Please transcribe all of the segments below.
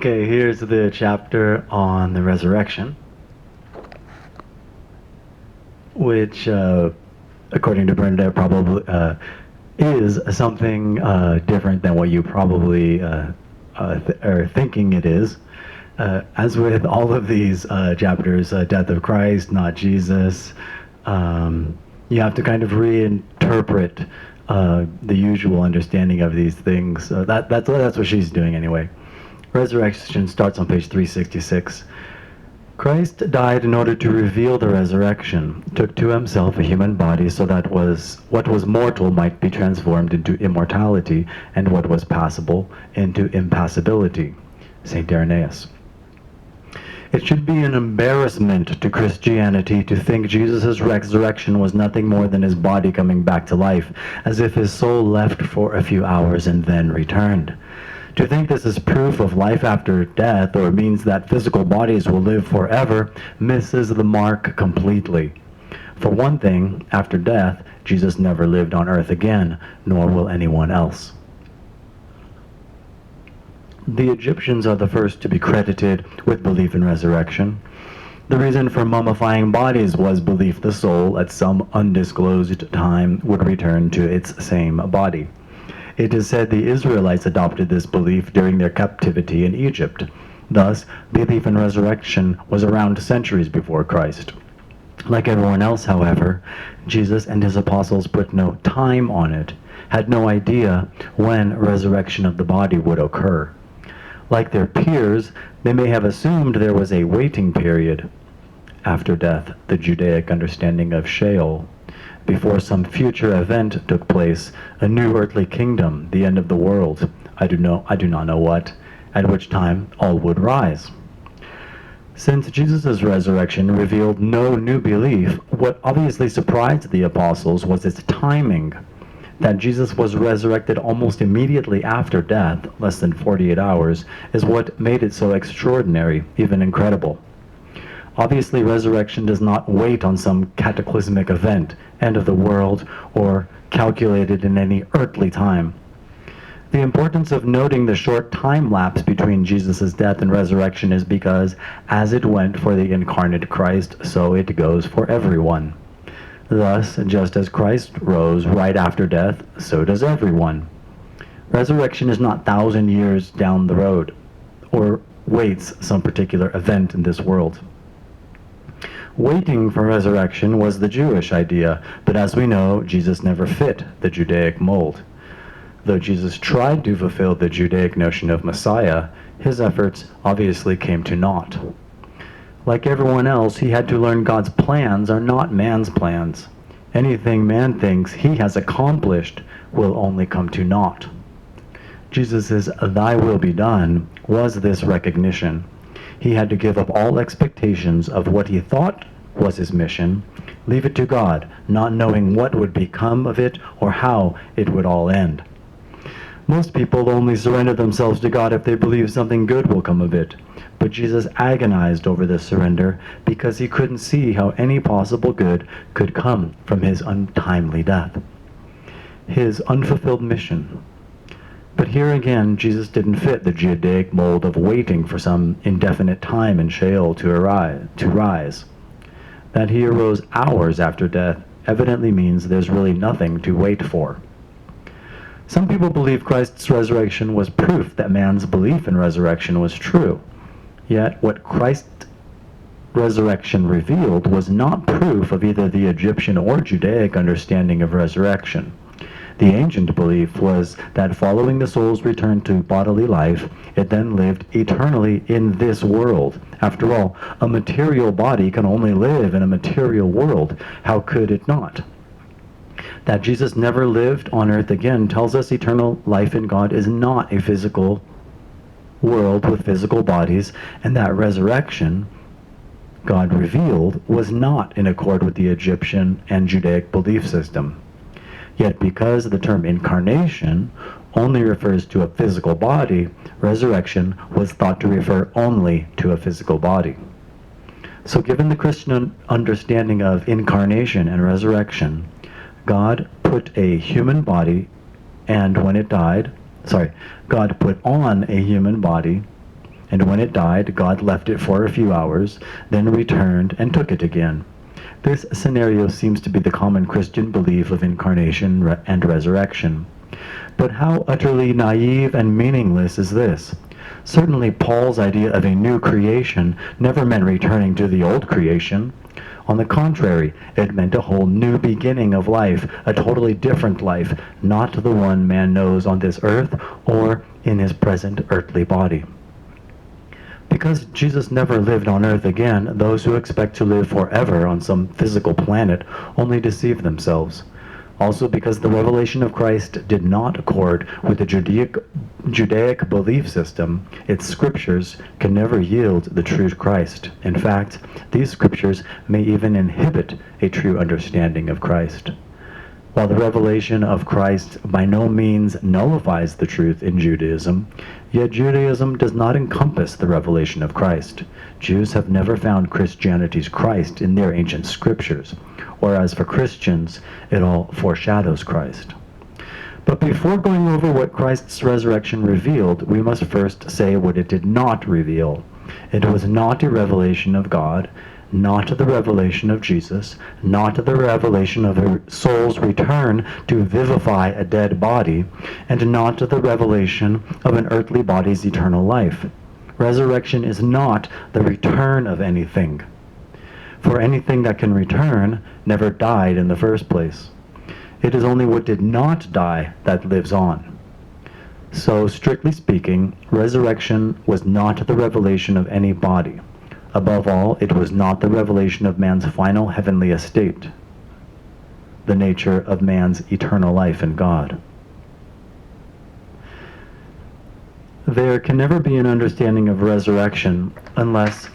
Okay, here's the chapter on the resurrection, which, according to Brenda, probably is something different than what you probably are thinking it is. As with all of these chapters, death of Christ, not Jesus, you have to kind of reinterpret the usual understanding of these things. That's what she's doing anyway. Resurrection starts on page 366. Christ died in order to reveal the resurrection, took to himself a human body so that what was mortal might be transformed into immortality, and what was passible into impassibility. St. Irenaeus. It should be an embarrassment to Christianity to think Jesus' resurrection was nothing more than his body coming back to life, as if his soul left for a few hours and then returned. To think this is proof of life after death, or means that physical bodies will live forever, misses the mark completely. For one thing, after death, Jesus never lived on earth again, nor will anyone else. The Egyptians are the first to be credited with belief in resurrection. The reason for mummifying bodies was belief the soul, at some undisclosed time, would return to its same body. It is said the Israelites adopted this belief during their captivity in Egypt. Thus, belief in resurrection was around centuries before Christ. Like everyone else, however, Jesus and his apostles put no time on it, had no idea when resurrection of the body would occur. Like their peers, they may have assumed there was a waiting period after death, the Judaic understanding of Sheol, before some future event took place, a new earthly kingdom, the end of the world, I do not know what, at which time all would rise. Since Jesus' resurrection revealed no new belief, what obviously surprised the apostles was its timing. That Jesus was resurrected almost immediately after death, less than 48 hours, is what made it so extraordinary, even incredible. Obviously, resurrection does not wait on some cataclysmic event, end of the world, or calculated in any earthly time. The importance of noting the short time lapse between Jesus' death and resurrection is because, as it went for the incarnate Christ, so it goes for everyone. Thus, just as Christ rose right after death, so does everyone. Resurrection is not 1,000 years down the road, or waits some particular event in this world. Waiting for resurrection was the Jewish idea, but as we know, Jesus never fit the Judaic mold. Though Jesus tried to fulfill the Judaic notion of Messiah, his efforts obviously came to naught. Like everyone else, he had to learn God's plans are not man's plans. Anything man thinks he has accomplished will only come to naught. Jesus' "Thy will be done" was this recognition. He had to give up all expectations of what he thought was his mission, leave it to God, not knowing what would become of it or how it would all end. Most people only surrender themselves to God if they believe something good will come of it. But Jesus agonized over this surrender because he couldn't see how any possible good could come from his untimely death. His unfulfilled mission. But here again, Jesus didn't fit the Judaic mold of waiting for some indefinite time in Sheol to rise. That he arose hours after death evidently means there's really nothing to wait for. Some people believe Christ's resurrection was proof that man's belief in resurrection was true. Yet what Christ's resurrection revealed was not proof of either the Egyptian or Judaic understanding of resurrection. The ancient belief was that following the soul's return to bodily life, it then lived eternally in this world. After all, a material body can only live in a material world. How could it not? That Jesus never lived on earth again tells us eternal life in God is not a physical world with physical bodies, and that resurrection, God revealed, was not in accord with the Egyptian and Judaic belief system. Yet because the term incarnation only refers to a physical body, resurrection was thought to refer only to a physical body. So given the Christian understanding of incarnation and resurrection, God put a human body, and when it died, God put on a human body, and when it died, God left it for a few hours, then returned and took it again. This scenario seems to be the common Christian belief of incarnation and resurrection. But how utterly naive and meaningless is this? Certainly Paul's idea of a new creation never meant returning to the old creation. On the contrary, it meant a whole new beginning of life, a totally different life, not the one man knows on this earth or in his present earthly body. Because Jesus never lived on earth again, those who expect to live forever on some physical planet only deceive themselves. Also because the revelation of Christ did not accord with the Judaic belief system, its scriptures can never yield the true Christ. In fact, these scriptures may even inhibit a true understanding of Christ. While the revelation of Christ by no means nullifies the truth in Judaism, yet Judaism does not encompass the revelation of Christ. Jews have never found Christianity's Christ in their ancient scriptures, whereas for Christians, it all foreshadows Christ. But before going over what Christ's resurrection revealed, we must first say what it did not reveal. It was not a revelation of God, not the revelation of Jesus, not the revelation of a soul's return to vivify a dead body, and not the revelation of an earthly body's eternal life. Resurrection is not the return of anything. For anything that can return never died in the first place. It is only what did not die that lives on. So, strictly speaking, resurrection was not the revelation of any body. Above all, it was not the revelation of man's final heavenly estate, the nature of man's eternal life in God. There can never be an understanding of resurrection unless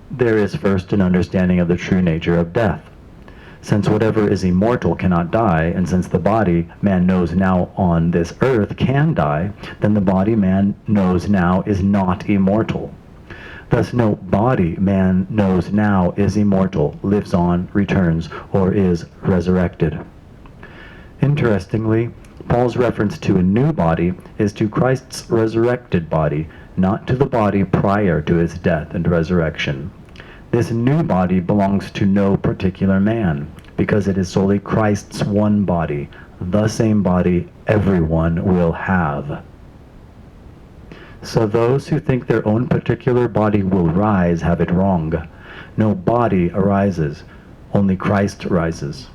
there is first an understanding of the true nature of death. Since whatever is immortal cannot die, and since the body man knows now on this earth can die, then the body man knows now is not immortal. Thus no body man knows now is immortal, lives on, returns, or is resurrected. Interestingly, Paul's reference to a new body is to Christ's resurrected body, not to the body prior to his death and resurrection. This new body belongs to no particular man, because it is solely Christ's one body, the same body everyone will have. So those who think their own particular body will rise have it wrong. No body arises, only Christ rises.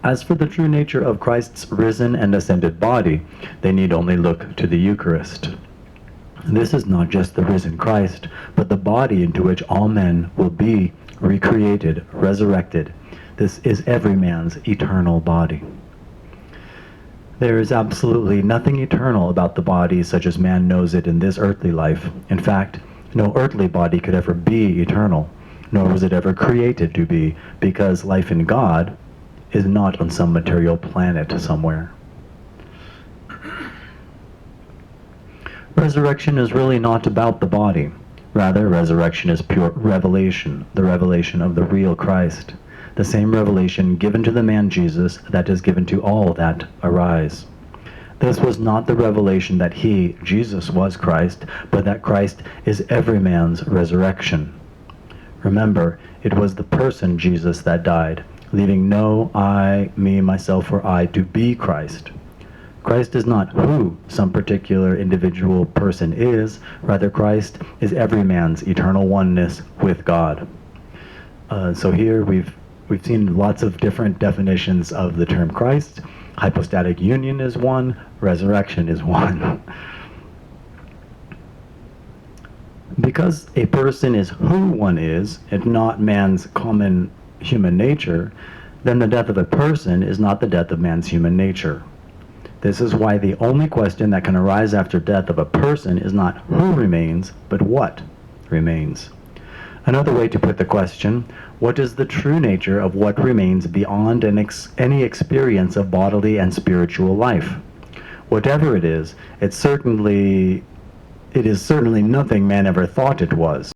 As for the true nature of Christ's risen and ascended body, they need only look to the Eucharist. This is not just the risen Christ, but the body into which all men will be recreated, resurrected. This is every man's eternal body. There is absolutely nothing eternal about the body such as man knows it in this earthly life. In fact, no earthly body could ever be eternal, nor was it ever created to be, because life in God is not on some material planet somewhere. Resurrection is really not about the body. Rather, resurrection is pure revelation, the revelation of the real Christ, the same revelation given to the man Jesus that is given to all that arise. This was not the revelation that he, Jesus, was Christ, but that Christ is every man's resurrection. Remember, it was the person Jesus that died, leaving no I, me, myself, or I to be Christ. Christ is not who some particular individual person is, rather Christ is every man's eternal oneness with God. So here we've seen lots of different definitions of the term Christ. Hypostatic union is one, resurrection is one. Because a person is who one is, and not man's common human nature, then the death of a person is not the death of man's human nature. This is why the only question that can arise after death of a person is not who remains, but what remains. Another way to put the question, what is the true nature of what remains beyond any experience of bodily and spiritual life? Whatever it is certainly nothing man ever thought it was.